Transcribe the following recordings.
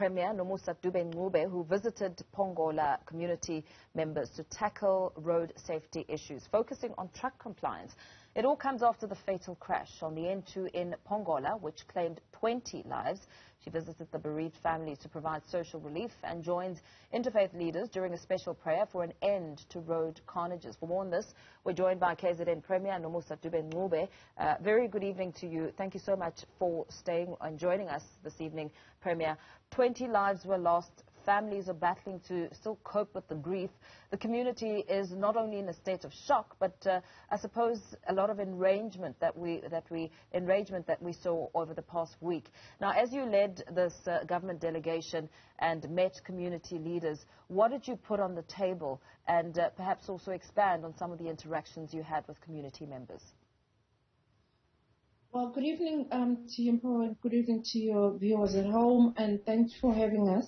Premier Nomusa Dube-Ncube, who visited Pongola community members to tackle road safety issues, focusing on truck compliance. It all comes after the fatal crash on the N2 in Pongola, which claimed 20 lives. She visited the bereaved families to provide social relief and joined interfaith leaders during a special prayer for an end to road carnages. For more on this, we're joined by KZN Premier Nomusa Dube-Ncube. Very good evening to you. Thank you so much for staying and joining us this evening, Premier. 20 lives were lost. Families are battling to still cope with the grief. The community is not only in a state of shock, but I suppose a lot of enragement that we saw over the past week. Now, as you led this government delegation and met community leaders, what did you put on the table, and perhaps also expand on some of the interactions you had with community members? Well, good evening to you, and good evening to your viewers at home, and thanks for having us.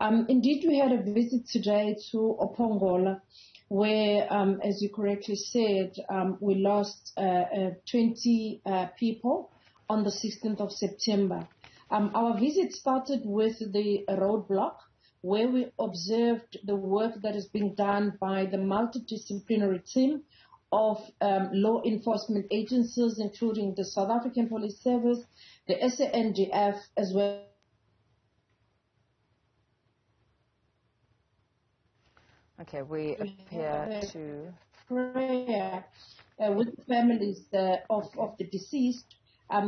Indeed, we had a visit today to Pongola, where, as you correctly said, we lost 20 people on the 16th of September. Our visit started with the roadblock, where we observed the work that is being done by the multidisciplinary team of law enforcement agencies, including the South African Police Service, the SANDF, as well. Okay, we appear to prayer with the families of the deceased,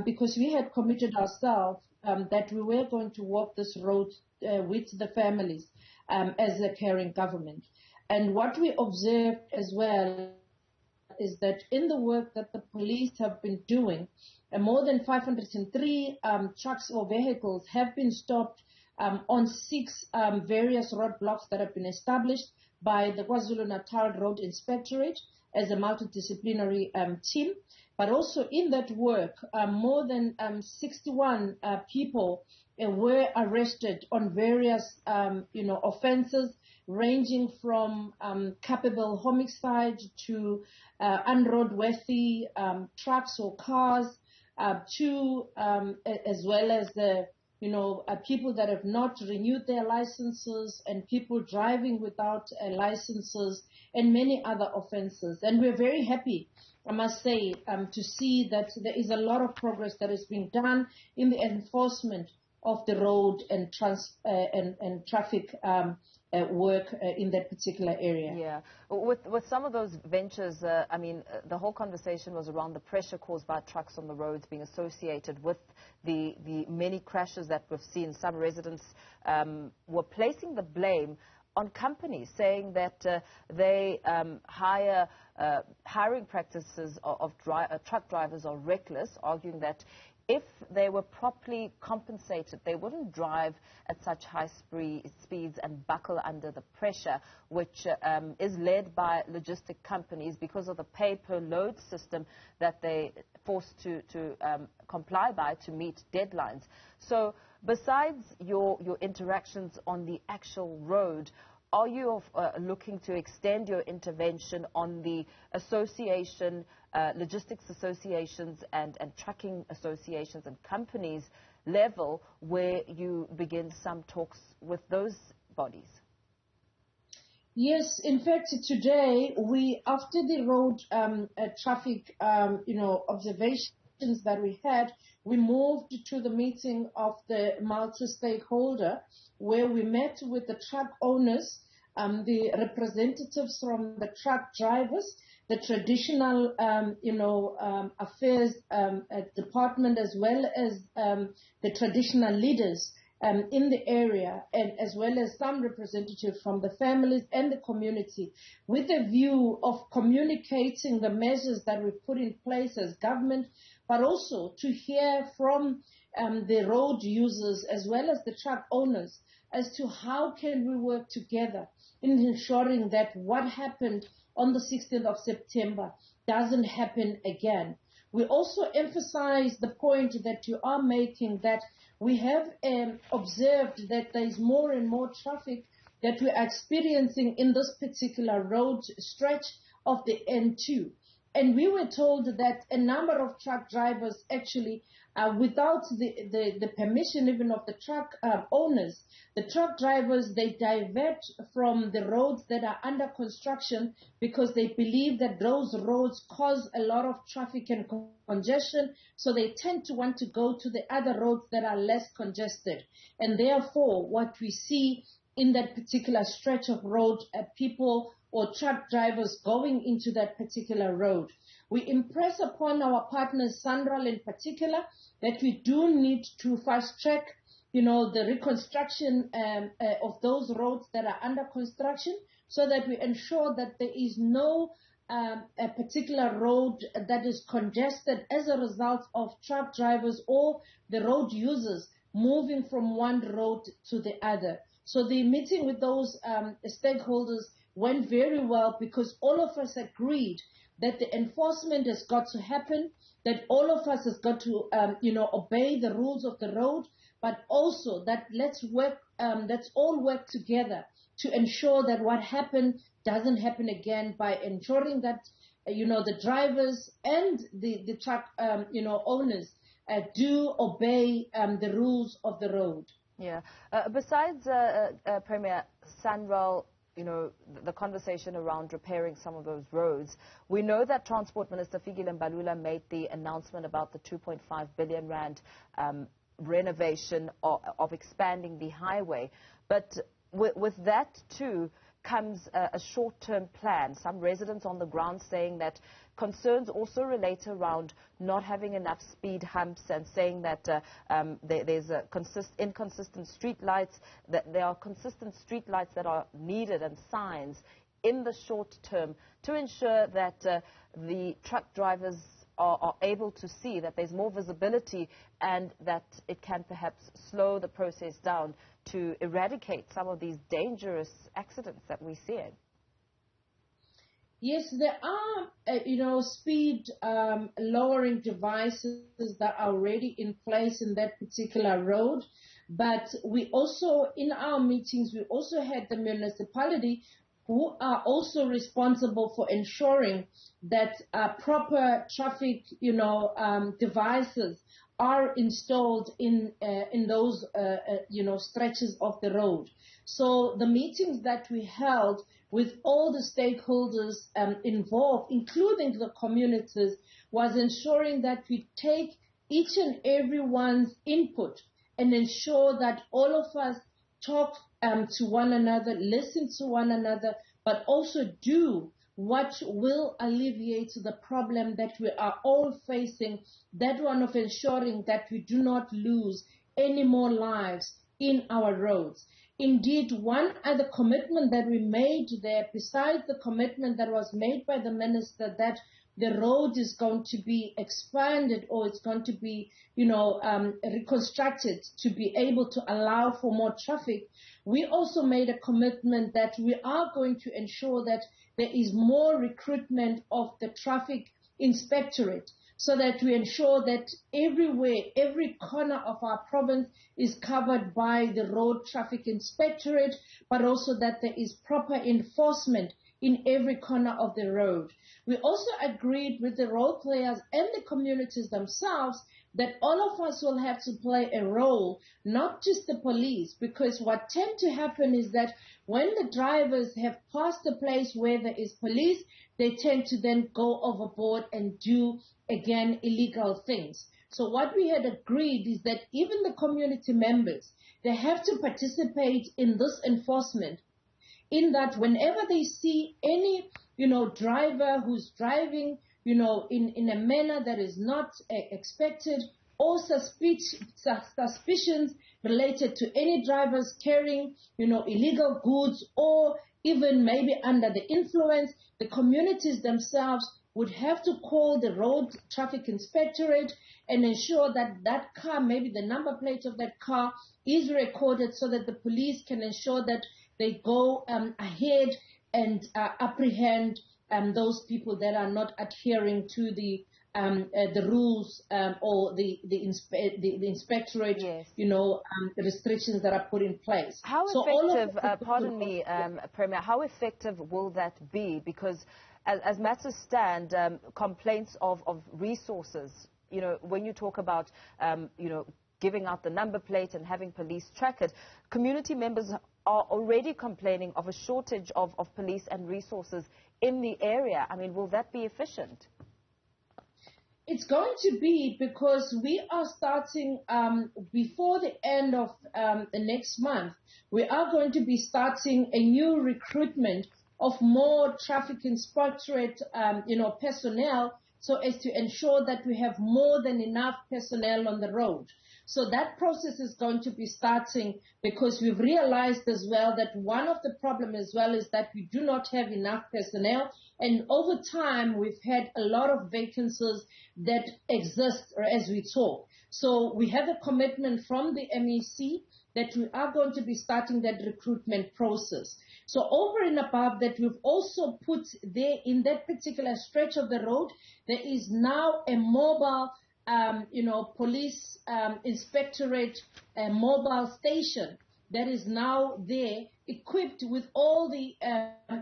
because we had committed ourselves that we were going to walk this road with the families as a caring government. And what we observed as well is that in the work that the police have been doing, more than 503 trucks or vehicles have been stopped on 6 various roadblocks that have been established by the KwaZulu-Natal Road Inspectorate as a multidisciplinary team. But also in that work, more than 61 people were arrested on various, offenses, ranging from culpable homicide to unroadworthy trucks or cars, to as well as the people that have not renewed their licenses, and people driving without licenses, and many other offenses. And we're very happy, I must say, to see that there is a lot of progress that is being done in the enforcement of the road and traffic work in that particular area. Yeah. With some of those ventures, the whole conversation was around the pressure caused by trucks on the roads being associated with the many crashes that we've seen. Some residents were placing the blame on companies, saying that they hiring practices of truck drivers are reckless, arguing that if they were properly compensated, they wouldn't drive at such high speeds and buckle under the pressure, which is led by logistic companies because of the pay-per-load system that they forced to comply by to meet deadlines. So besides your interactions on the actual road, are you looking to extend your intervention on the association, logistics associations and trucking associations and companies level, where you begin some talks with those bodies? Yes, in fact, today after the road traffic, observations that we had, we moved to the meeting of the multi-stakeholder, where we met with the truck owners, the representatives from the truck drivers, the traditional, affairs department, as well as the traditional leaders in the area, and as well as some representatives from the families and the community, with a view of communicating the measures that we've put in place as government, but also to hear from the road users as well as the truck owners as to how can we work together in ensuring that what happened on the 16th of September doesn't happen again. We also emphasize the point that you are making, that we have observed that there is more and more traffic that we are experiencing in this particular road stretch of the N2. And we were told that a number of truck drivers actually without the permission even of the truck owners. The truck drivers, they divert from the roads that are under construction because they believe that those roads cause a lot of traffic and congestion, so they tend to want to go to the other roads that are less congested. And therefore, what we see in that particular stretch of road, people or truck drivers going into that particular road. We impress upon our partners, Sanral in particular, that we do need to fast track, the reconstruction of those roads that are under construction, so that we ensure that there is no a particular road that is congested as a result of truck drivers or the road users moving from one road to the other. So the meeting with those stakeholders went very well because all of us agreed that the enforcement has got to happen, that all of us has got to, obey the rules of the road, but also that let's all work together to ensure that what happened doesn't happen again, by ensuring that, the drivers and the truck, owners do obey the rules of the road. Yeah. Besides Premier Sanral, the conversation around repairing some of those roads, we know that Transport Minister Fikile Mbalula made the announcement about the 2.5 billion rand renovation of expanding the highway. But with that too comes a short-term plan. Some residents on the ground saying that concerns also relate around not having enough speed humps, and saying that there's inconsistent street lights, that there are consistent street lights that are needed and signs in the short term to ensure that the truck drivers are able to see that there's more visibility, and that it can perhaps slow the process down to eradicate some of these dangerous accidents that we're seeing. Yes, there are, speed lowering devices that are already in place in that particular road. But we also, in our meetings, we also had the municipality who are also responsible for ensuring that proper traffic, devices are installed in those, stretches of the road. So the meetings that we held with all the stakeholders involved, including the communities, was ensuring that we take each and everyone's input and ensure that all of us talk to one another, listen to one another, but also do what will alleviate the problem that we are all facing, that one of ensuring that we do not lose any more lives in our roads. Indeed, one other commitment that we made there, besides the commitment that was made by the minister that the road is going to be expanded, or it's going to be, reconstructed to be able to allow for more traffic, we also made a commitment that we are going to ensure that there is more recruitment of the traffic inspectorate, so that we ensure that everywhere, every corner of our province is covered by the road traffic inspectorate, but also that there is proper enforcement in every corner of the road. We also agreed with the road players and the communities themselves that all of us will have to play a role, not just the police, because what tends to happen is that when the drivers have passed a place where there is police, they tend to then go overboard and do, again, illegal things. So what we had agreed is that even the community members, they have to participate in this enforcement, in that whenever they see any, driver who's driving, in a manner that is not expected, or suspicions related to any drivers carrying, illegal goods, or even maybe under the influence, the communities themselves would have to call the road traffic inspectorate and ensure that that car, maybe the number plate of that car, is recorded, so that the police can ensure that they go ahead and apprehend those people that are not adhering to the rules or the inspectorate, yes, the restrictions that are put in place. How effective, pardon me, Premier, how effective will that be? Because as matters stand, complaints of resources you know, when you talk about, you know, giving out the number plate and having police track it, community members are already complaining of a shortage of police and resources in the area. I mean, will that be efficient? It's going to be, because we are starting before the end of the next month. We are going to be starting a new recruitment of more traffic inspectorate, you know, personnel, so as to ensure that we have more than enough personnel on the road. So that process is going to be starting, because we've realized as well that one of the problems as well is that we do not have enough personnel. And over time, we've had a lot of vacancies that exist as we talk. So we have a commitment from the MEC that we are going to be starting that recruitment process. So over and above that, we've also put there in that particular stretch of the road, there is now a mobile you know, police inspectorate mobile station that is now there, equipped with all the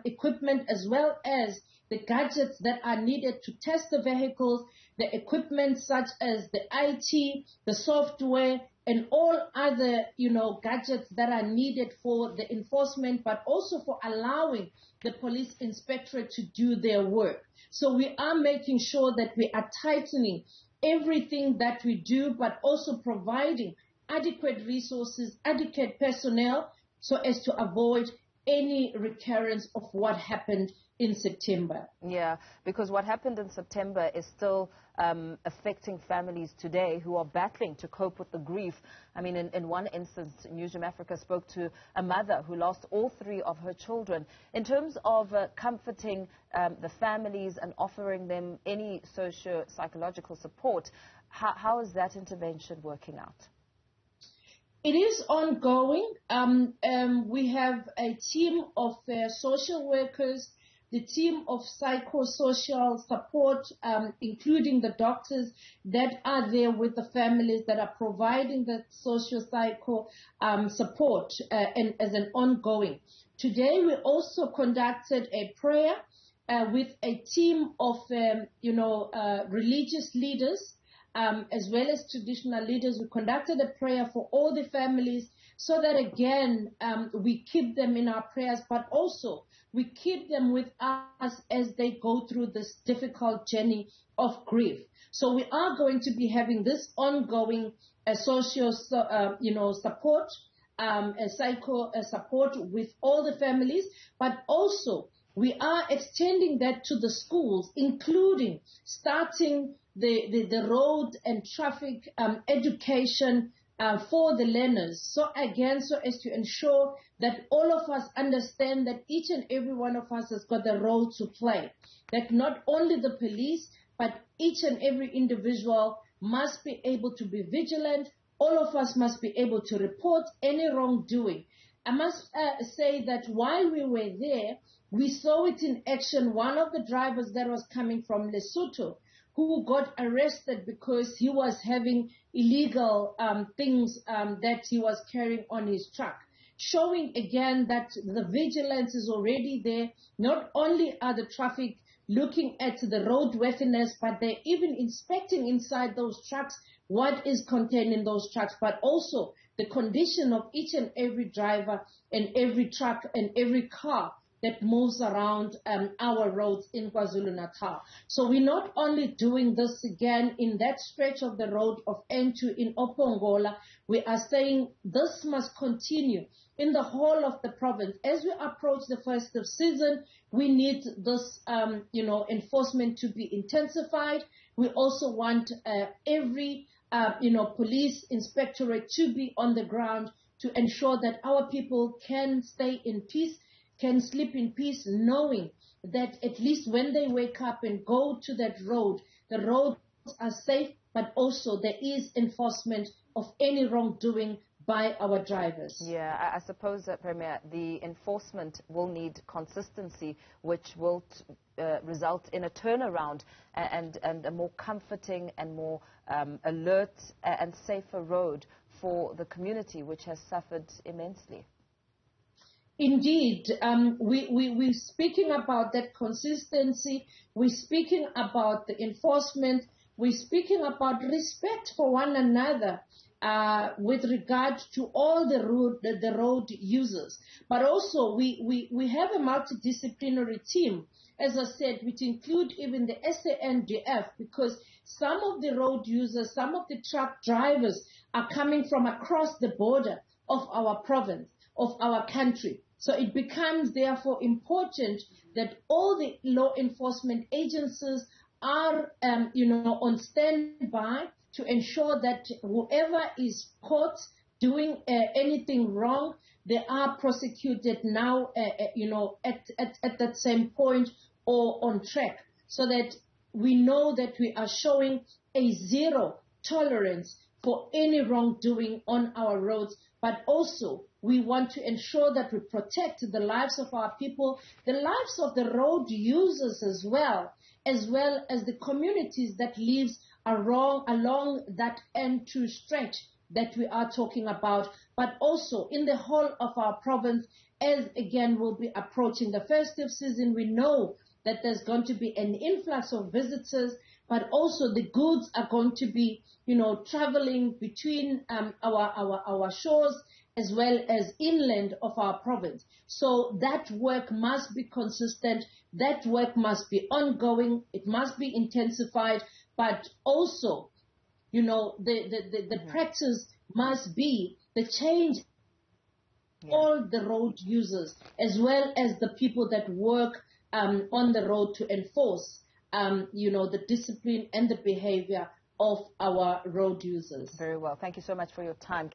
equipment as well as the gadgets that are needed to test the vehicles, the equipment such as the IT, the software, and all other, you know, gadgets that are needed for the enforcement, but also for allowing the police inspectorate to do their work. So we are making sure that we are tightening everything that we do, but also providing adequate resources, adequate personnel, so as to avoid any recurrence of what happened in September. Yeah, because what happened in September is still affecting families today who are battling to cope with the grief. I mean, in one instance, Newzroom Afrika spoke to a mother who lost all 3 of her children. In terms of comforting the families and offering them any socio-psychological support, how is that intervention working out? It is ongoing. We have a team of social workers, the team of psychosocial support, including the doctors that are there with the families that are providing the socio-psycho support and as an ongoing. Today, we also conducted a prayer with a team of, you know, religious leaders, as well as traditional leaders. We conducted a prayer for all the families, so that again, we keep them in our prayers, but also we keep them with us as they go through this difficult journey of grief. So we are going to be having this ongoing social, you know, support, psycho support with all the families, but also we are extending that to the schools, including starting the road and traffic education for the learners. So again, so as to ensure that all of us understand that each and every one of us has got a role to play. That not only the police, but each and every individual must be able to be vigilant. All of us must be able to report any wrongdoing. I must say that while we were there, we saw it in action. One of the drivers that was coming from Lesotho, who got arrested because he was having illegal things that he was carrying on his truck, showing again that the vigilance is already there. Not only are the traffic looking at the roadworthiness, but they're even inspecting inside those trucks what is contained in those trucks, but also the condition of each and every driver and every truck and every car that moves around our roads in KwaZulu-Natal. So we're not only doing this again in that stretch of the road of N2 in Pongola, we are saying this must continue in the whole of the province. As we approach the festive season, we need this, you know, enforcement to be intensified. We also want every, you know, police inspectorate to be on the ground to ensure that our people can stay in peace, can sleep in peace, knowing that at least when they wake up and go to that road, the roads are safe, but also there is enforcement of any wrongdoing by our drivers. Yeah, I suppose, Premier, the enforcement will need consistency, which will result in a turnaround and a more comforting and more alert and safer road for the community, which has suffered immensely. Indeed, we're speaking about that consistency. We're speaking about the enforcement. we're speaking about respect for one another with regard to all the road users. But also we have a multidisciplinary team, as I said, which include even the SANDF, because some of the road users, some of the truck drivers are coming from across the border of our province, of our country. So it becomes therefore important that all the law enforcement agencies are, on standby to ensure that whoever is caught doing anything wrong, they are prosecuted now, at that same point or on track, so that we know that we are showing a zero tolerance for any wrongdoing on our roads. But also, we want to ensure that we protect the lives of our people, the lives of the road users as well as the communities that lives along that N2 stretch that we are talking about, but also in the whole of our province, as again we'll be approaching the festive season. We know that there's going to be an influx of visitors, but also the goods are going to be, traveling between our shores as well as inland of our province. So that work must be consistent, that work must be ongoing, it must be intensified, but also, the practice must be the change all the road users as well as the people that work on the road to enforce, the discipline and the behavior of our road users. Very well. Thank you so much for your time.